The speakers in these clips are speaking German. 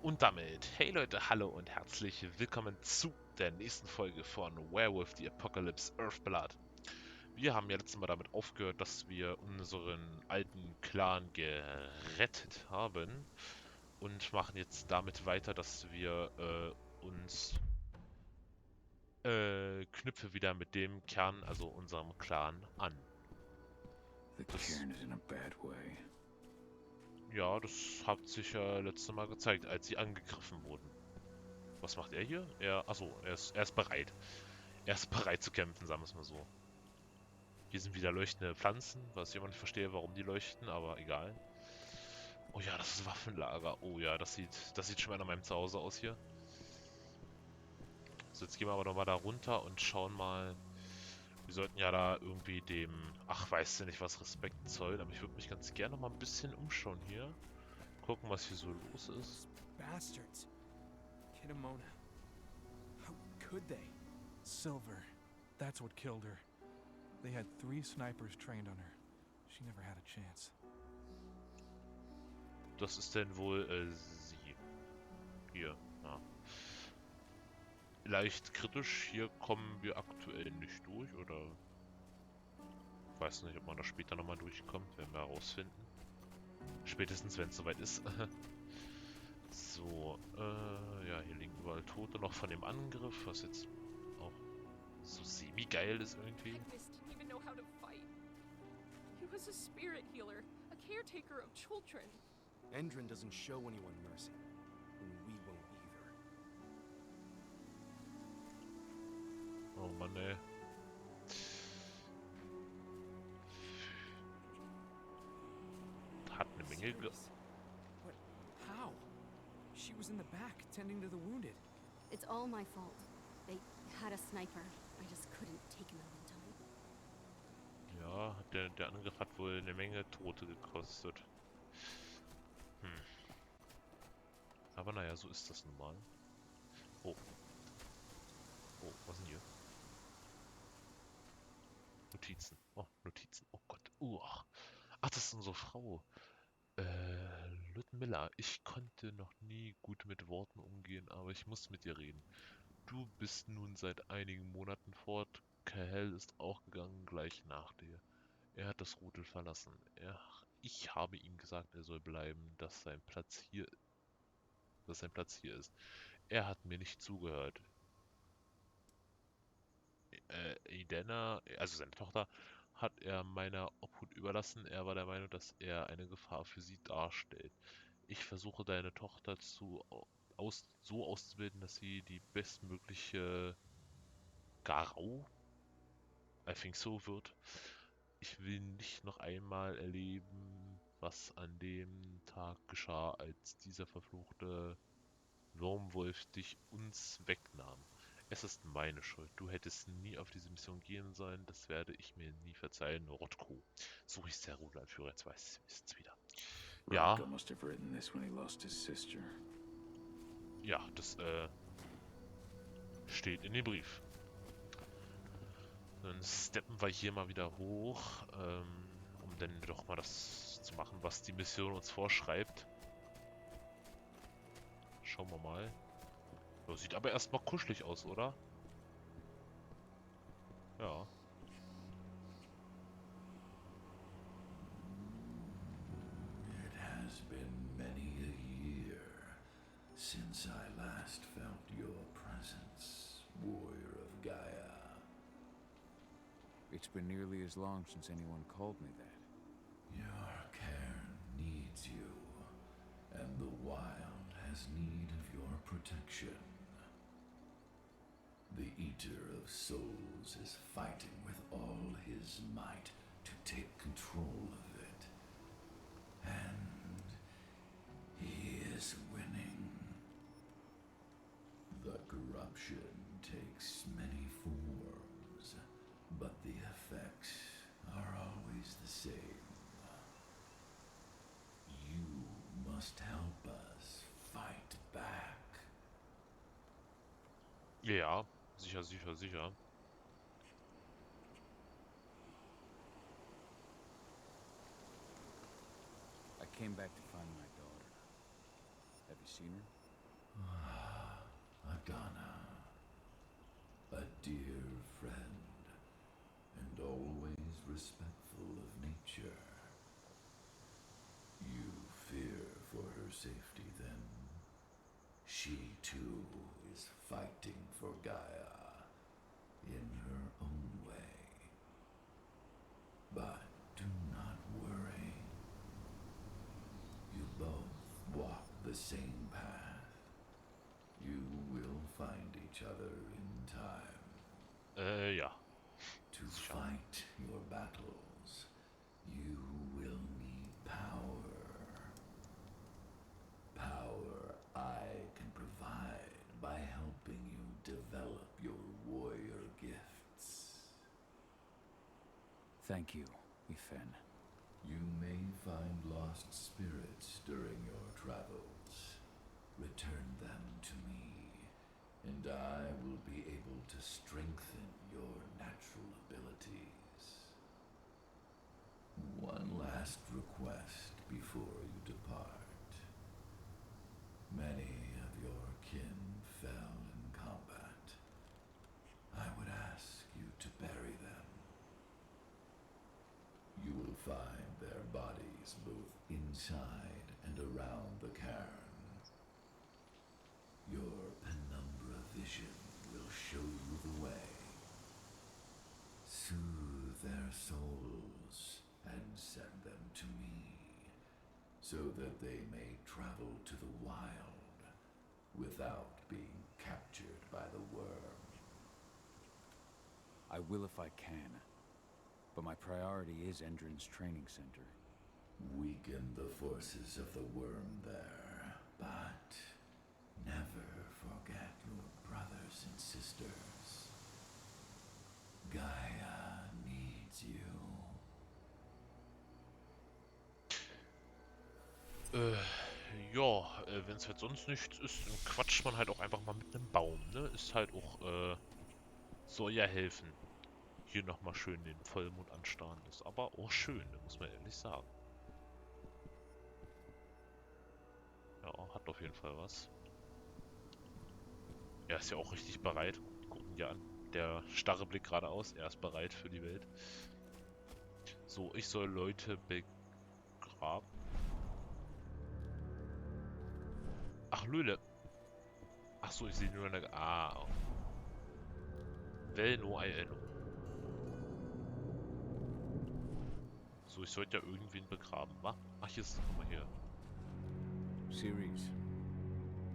Und damit, hey Leute, hallo und herzlich willkommen zu der nächsten Folge von Werewolf the Apocalypse Earthblood. Wir haben ja letztes Mal damit aufgehört, dass wir unseren alten Clan gerettet haben und machen jetzt damit weiter, dass wir uns knüpfe wieder mit dem Kern, also unserem Clan, an. The Das, cairn is in a bad way. ja, das hat sich ja letztes Mal gezeigt, als sie angegriffen wurden. Was macht er hier? Achso, er ist bereit. Er ist bereit zu kämpfen, sagen wir es mal so. Hier sind wieder leuchtende Pflanzen, was ich immer nicht verstehe, warum die leuchten, aber egal. Oh ja, das ist Waffenlager. Oh ja, das sieht schon mal nach meinem Zuhause aus hier. So, jetzt gehen wir aber nochmal da runter und schauen mal. Wir sollten ja da irgendwie dem, ach, weißt du nicht, was Respekt zollen, aber ich würde mich ganz gerne noch mal ein bisschen umschauen hier. Gucken, was hier so los ist. Those bastards. Kidamona. How could they? Silver. That's what killed her. They had 3 snipers trained on her. She never had a chance. Das ist denn wohl, sie. Hier, ja. Leicht kritisch, hier kommen wir aktuell nicht durch, oder? Weiß nicht, ob man da später nochmal durchkommt, werden wir herausfinden. Spätestens, wenn es soweit ist. So, ja, hier liegen überall Tote noch von dem Angriff, was jetzt auch so semi-geil ist irgendwie. Agnes didn't even know how to fight. He was a spirit healer, a caretaker of children. Endrin doesn't show anyone mercy, and we won't either. Oh Mann, ey. Hat eine Menge ge... Serious? But how? She was in the back, tending to the wounded. It's all my fault. They had a sniper. I just couldn't take him out in time. Ja, der Angriff hat wohl eine Menge Tote gekostet. Hm. Aber naja, so ist das nun mal. Oh. Oh, was denn hier? Notizen. Oh, Notizen. Oh Gott. Ach, das ist unsere Frau. Ludmilla, ich konnte noch nie gut mit Worten umgehen, aber ich muss mit dir reden. Du bist nun seit einigen Monaten fort. Kahel ist auch gegangen, gleich nach dir. Er hat das Rudel verlassen. Ich habe ihm gesagt, er soll bleiben, dass sein Platz hier ist. Er hat mir nicht zugehört. Edena, also seine Tochter, hat er meiner Obhut überlassen. Er war der Meinung, dass er eine Gefahr für sie darstellt. Ich versuche deine Tochter so auszubilden, dass sie die bestmögliche Garau, I think so, wird. Ich will nicht noch einmal erleben, was an dem Tag geschah, als dieser verfluchte Wurmwolf dich uns wegnahm. Es ist meine Schuld. Du hättest nie auf diese Mission gehen sollen. Das werde ich mir nie verzeihen. Rotko. So hieß der Rudelanführer. Jetzt weiß ich es wieder. Rodko Ja, must have written this when he lost his sister. ja, das steht in dem Brief. Dann steppen wir hier mal wieder hoch, um dann doch mal das zu machen, was die Mission uns vorschreibt. Schauen wir mal. Das sieht aber erstmal kuschelig aus, oder? Ja. It has been many a year since I last felt your presence, warrior of Gaia. It's been nearly as long since anyone called me that. Your cairn needs you, and the wild has need of your protection. The Eater of Souls is fighting with all his might to take control of it. And he is winning. The corruption takes many forms, but the effects are always the same. You must help us fight back. Ja, sicher, sicher, sicher. I came back to find my daughter. Have you seen her? Adana, a dear friend, and always respectful of nature. You fear for her safety then? She too is fighting for Gaia in her own way. But do not worry. You both walk the same path. You will find each other in time. Ja. To fight your battles, you will need power. Power I can provide by helping you develop your warrior gifts. Thank you, Ifen. You may find lost spirits during your travels. Return them to me, and I will be able to strengthen your natural abilities. One last request before you depart. Many of your kin fell in combat. I would ask you to bury them. You will find their bodies both inside and around the cairn. Your penumbra vision will show you the way. Soothe their souls and send them to me, so that they may travel to the wild without being captured by the worm. I will if I can, but my priority is Endrin's training center. Weaken the forces of the worm there, but never forget your brothers and sisters. Gaia needs you. Ja, wenn es halt sonst nichts ist, dann quatscht man halt auch einfach mal mit einem Baum, ne? Ist halt auch, soll ja helfen. Hier nochmal schön den Vollmond anstarren. Ist aber auch schön, muss man ehrlich sagen. Ja, hat auf jeden Fall was. Er ist ja auch richtig bereit. Gucken ihn ja an. Der starre Blick geradeaus. Er ist bereit für die Welt. So, ich soll Leute begraben. Ach, Löhle. Ach so, ich sehe nur eine... Ah. Velno Aiello. So, ich sollte ja irgendwen begraben, wa? Ach, hier ist... Guck mal hier. Ceres,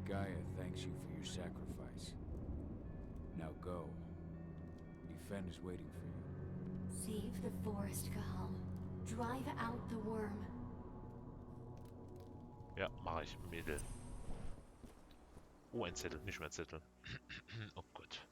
Gaia thanks you for your sacrifice. Now go. Ifen is waiting for you. Save the forest, Cahal. Drive out the worm. Ja, mache ich, Mädel. Oh, ein Zettel, nicht mehr ein Zettel. Oh Gott.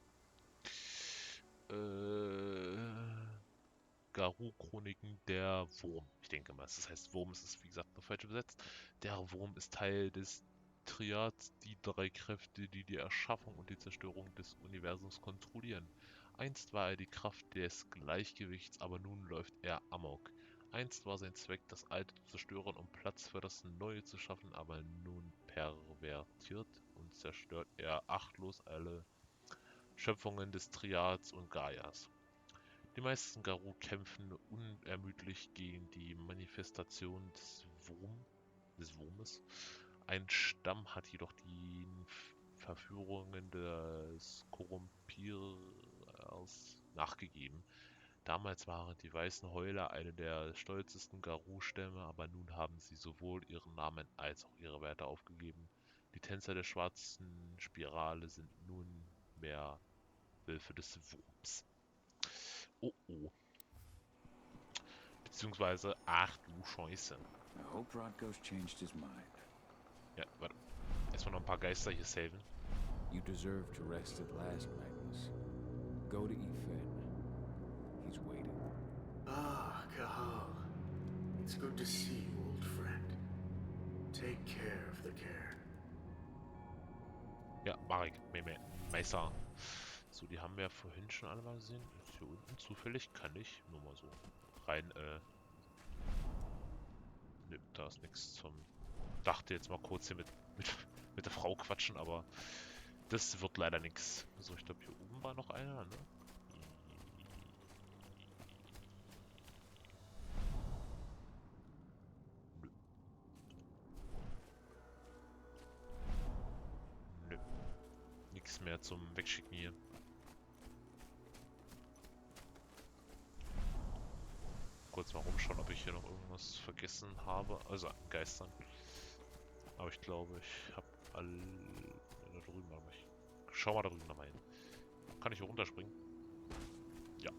Garou-Chroniken, der Wurm. Ich denke mal, das heißt Wurm, es ist wie gesagt nur falsch übersetzt. Der Wurm ist Teil des Triads, die drei Kräfte, die die Erschaffung und die Zerstörung des Universums kontrollieren. Einst war er die Kraft des Gleichgewichts, aber nun läuft er amok. Einst war sein Zweck, das Alte zu zerstören, um Platz für das Neue zu schaffen, aber nun pervertiert und zerstört er achtlos alle Schöpfungen des Triads und Gaias. Die meisten Garou kämpfen unermüdlich gegen die Manifestation des Wurmes. Ein Stamm hat jedoch den Verführungen des Korrumpierers nachgegeben. Damals waren die Weißen Heuler eine der stolzesten Garou-Stämme, aber nun haben sie sowohl ihren Namen als auch ihre Werte aufgegeben. Die Tänzer der schwarzen Spirale sind nunmehr Wölfe des Wurms. Oh oh. Beziehungsweise, ach du Scheiße. I hope Rodko's changed his mind. Ja, warte. Erstmal noch ein paar Geister hier saven. You deserve to rest at last, Magnus. Go to Ifen. He's waiting. Ah, Cahal. It's good to see you, old friend. Take care of the cairn. Ja, Marek, Meister. So, die haben wir vorhin schon alle mal gesehen. Ist hier unten zufällig? Kann ich. Nur mal so rein, Nö, da ist nichts zum... Dachte jetzt mal kurz hier mit der Frau quatschen, aber das wird leider nichts. So, ich glaube, hier oben war noch einer, ne? Nö. Nö. Nichts mehr zum Wegschicken hier. Kurz mal rumschauen, ob ich hier noch irgendwas vergessen habe. Also an Geistern. Aber ich glaube, ich habe alle da drüben. Aber ich schau mal da drüben nochmal hin. Kann ich hier runterspringen? Ja.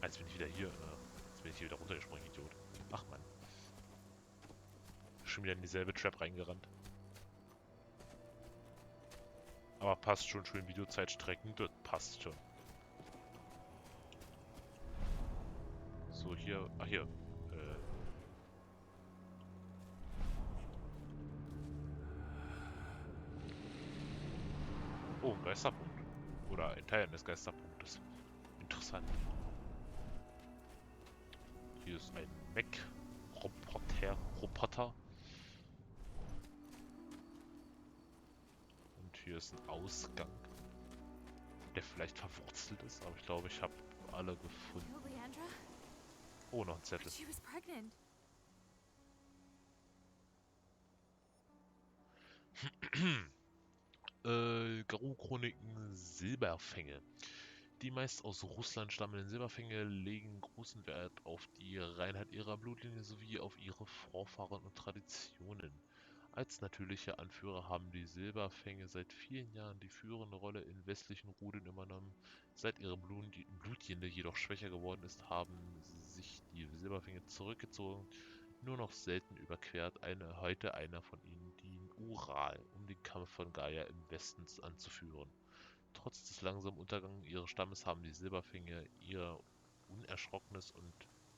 Jetzt bin ich wieder hier. Jetzt bin ich hier wieder runtergesprungen, Idiot. Ach man. Schon wieder in dieselbe Trap reingerannt. Aber passt schon, schön Videozeit strecken. Das passt schon. So, hier. Ach, hier. Oh, ein Geisterpunkt. Oder ein Teil eines Geisterpunktes. Interessant. Hier ist ein Mech-Roboter. Und hier ist ein Ausgang, der vielleicht verwurzelt ist, aber ich glaube, ich habe alle gefunden. Killed Leandra? Oh, noch ein Zettel. But she was pregnant. Garou-Chroniken Silberfänge. Die meist aus Russland stammenden Silberfänge legen großen Wert auf die Reinheit ihrer Blutlinie sowie auf ihre Vorfahren und Traditionen. Als natürliche Anführer haben die Silberfänge seit vielen Jahren die führende Rolle in westlichen Ruden übernommen. Seit ihre Blutlinie jedoch schwächer geworden ist, haben sich die Silberfänge zurückgezogen, nur noch selten überquert heute einer von ihnen den Ural, um den Kampf von Gaia im Westen anzuführen. Trotz des langsamen Untergangs ihres Stammes haben die Silberfänge ihr unerschrockenes und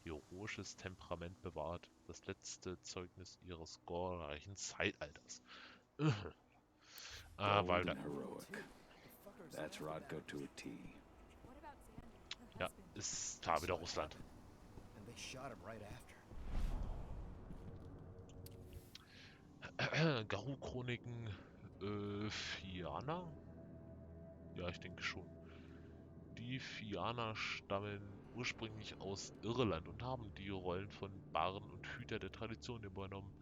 heroisches Temperament bewahrt, das letzte Zeugnis ihres glorreichen Zeitalters. Bold Weil da, and heroic. That's Rodko to a T. What about Xander, her ja, husband? ist da wieder Russland. And they shot him right after. Garou-Chroniken, Fiana? Ja, ich denke schon. Die Fianer stammen ursprünglich aus Irland und haben die Rollen von Barden und Hüter der Tradition übernommen.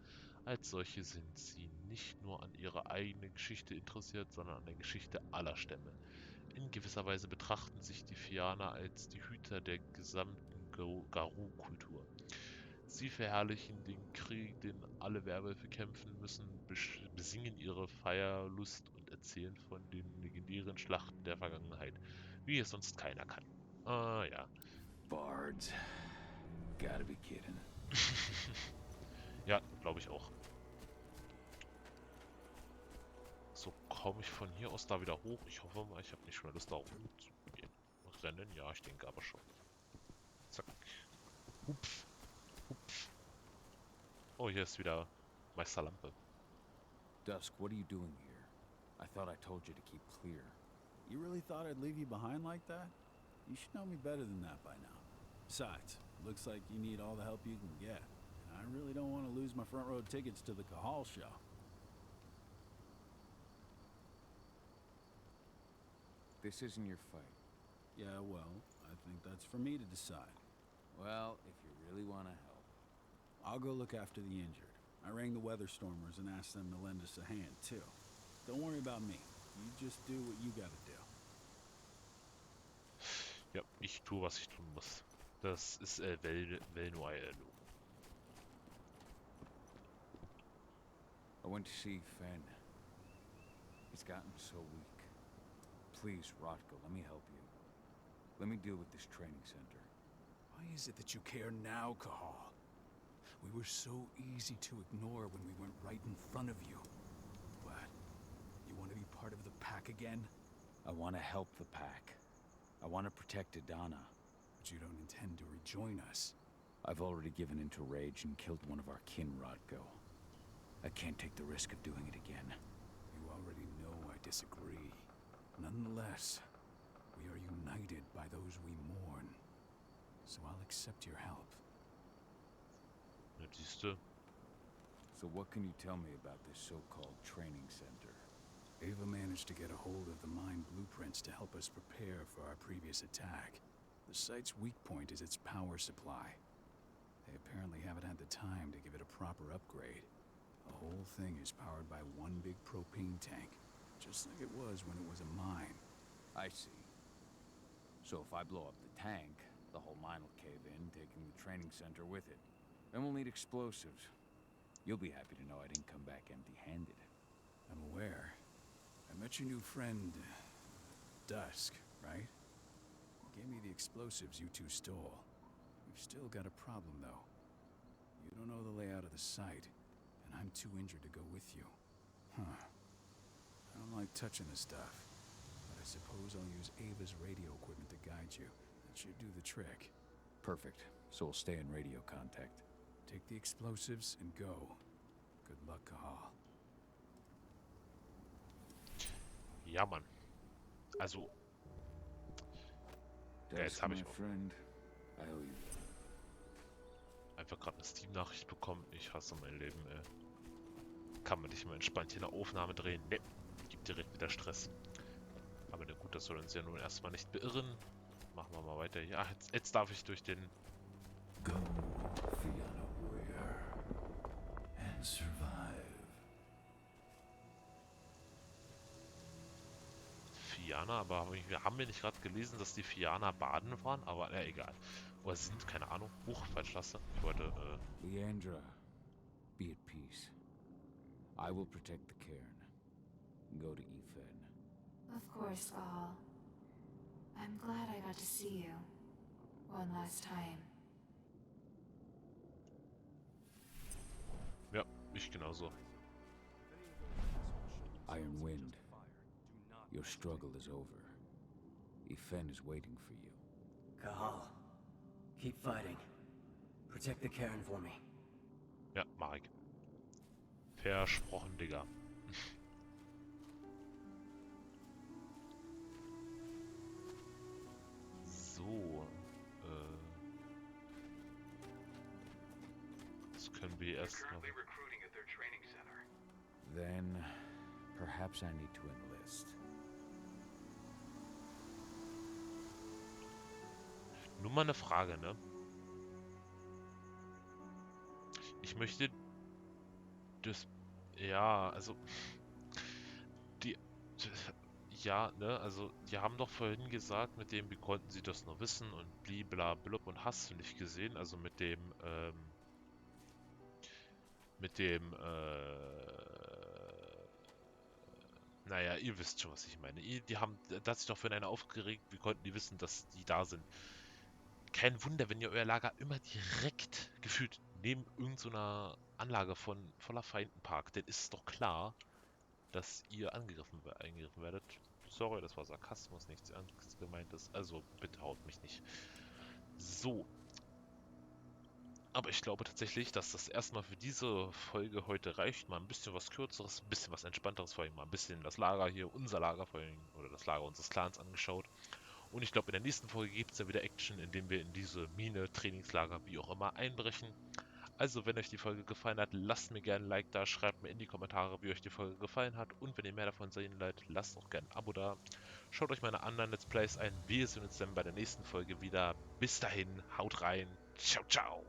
Als solche sind sie nicht nur an ihre eigene Geschichte interessiert, sondern an der Geschichte aller Stämme. In gewisser Weise betrachten sich die Fianer als die Hüter der gesamten Garou-Kultur. Sie verherrlichen den Krieg, den alle Werwölfe kämpfen müssen, besingen ihre Feierlust und erzählen von den legendären Schlachten der Vergangenheit, wie es sonst keiner kann. Ah ja. Bards. Gotta be kidding. Ja, glaube ich auch. So, komme ich von hier aus da wieder hoch? Ich hoffe mal, ich habe nicht mehr Lust da rumzugehen. Rennen? Ja, ich denke aber schon. Zack. Hupf. Hupf. Oh, hier ist wieder Meister Lampe. Dusk, what are you doing here? I thought I told you to keep clear. You really thought I'd leave you behind like that? You should know me better than that by now. Besides, looks like you need all the help you can get. And I really don't want to lose my front row tickets to the Cahal show. This isn't your fight. Yeah, well, I think that's for me to decide. Well, if you really want to help. I'll go look after the injured. I rang the Weatherstormers and asked them to lend us a hand, too. Don't worry about me. You just do what you gotta do. Ja, ich tue, was ich tun muss. Das ist Velnoy-Elo. I went to see Fen. He's gotten so weak. Please, Rodko, let me help you. Let me deal with this training center. Why is it that you care now, Cahal? We were so easy to ignore when we went right in front of you. What? You want to be part of the pack again? I want to help the pack. I want to protect Adana. But you don't intend to rejoin us. I've already given in to rage and killed one of our kin, Rodko. I can't take the risk of doing it again. You already know I disagree. Nonetheless, we are united by those we mourn. So I'll accept your help. Ja, siehst du? So what can you tell me about this so-called training managed to get a hold of the mine blueprints to help us prepare for our previous attack. The site's weak point is its power supply. They apparently haven't had the time to give it a proper upgrade. The whole thing is powered by one big propane tank, just like it was when it was a mine. I see. So if I blow up the tank, the whole mine will cave in, taking the training center with it. Then we'll need explosives. You'll be happy to know I didn't come back empty-handed. I'm aware. I met your new friend, Dusk, right? He gave me the explosives you two stole. We've still got a problem, though. You don't know the layout of the site, and I'm too injured to go with you. Huh. I don't like touching the stuff, but I suppose I'll use Ava's radio equipment to guide you. That should do the trick. Perfect. So we'll stay in radio contact. Take the explosives and go. Good luck, Kahal. Ja, Mann. Also, ja, jetzt habe ich friend. I owe you. einfach gerade eine Steam-Nachricht bekommen. Ich hasse mein Leben, ey. Kann man nicht mal entspannt hier eine Aufnahme drehen. Ne, gibt direkt wieder Stress. Aber na gut, das soll uns ja nun erstmal nicht beirren. Machen wir mal weiter. Ja, jetzt darf ich durch den... Go, Fianna Warrior, and survive. Fianna, aber haben wir nicht gerade gelesen, dass die Fianna baden waren? Aber egal. Oder sind, keine Ahnung. Huch, falsch lasse. Ich wollte, Leandra, be at peace. I will protect the cairn. Go to Ethan. Of course, Gahal. I'm glad I got to see you. One last time. Ja, ich genauso. Iron Wind, your struggle is over. Ethan is waiting for you. Kahal, keep fighting. Protect the cairn for me. Ja, mach ich. Versprochen, Digga. So, das können wir erst noch... Then, perhaps I need to enlist. Nur mal eine Frage, ne? Ich möchte das... Ja, also... Ja, ne? Also, die haben doch vorhin gesagt, mit dem, wie konnten sie das nur wissen und bliblablub und hast du nicht gesehen, also mit dem, naja, ihr wisst schon, was ich meine. Die haben, da hat sich doch vorhin einer aufgeregt, wie konnten die wissen, dass die da sind. Kein Wunder, wenn ihr euer Lager immer direkt gefühlt neben irgendeiner Anlage voller Feinden parkt, denn ist es doch klar, dass ihr eingegriffen werdet. Sorry, das war Sarkasmus, nichts Ernstes gemeintes. Also, bitte haut mich nicht. So. Aber ich glaube tatsächlich, dass das erstmal für diese Folge heute reicht. Mal ein bisschen was Kürzeres, ein bisschen was Entspannteres, vor allem mal ein bisschen das Lager hier, unser Lager vor allem, oder das Lager unseres Clans angeschaut. Und ich glaube, in der nächsten Folge gibt es dann wieder Action, indem wir in diese Mine, Trainingslager, wie auch immer, einbrechen. Also, wenn euch die Folge gefallen hat, lasst mir gerne ein Like da, schreibt mir in die Kommentare, wie euch die Folge gefallen hat. Und wenn ihr mehr davon sehen wollt, lasst auch gerne ein Abo da. Schaut euch meine anderen Let's Plays ein. Wir sehen uns dann bei der nächsten Folge wieder. Bis dahin, haut rein. Ciao, ciao.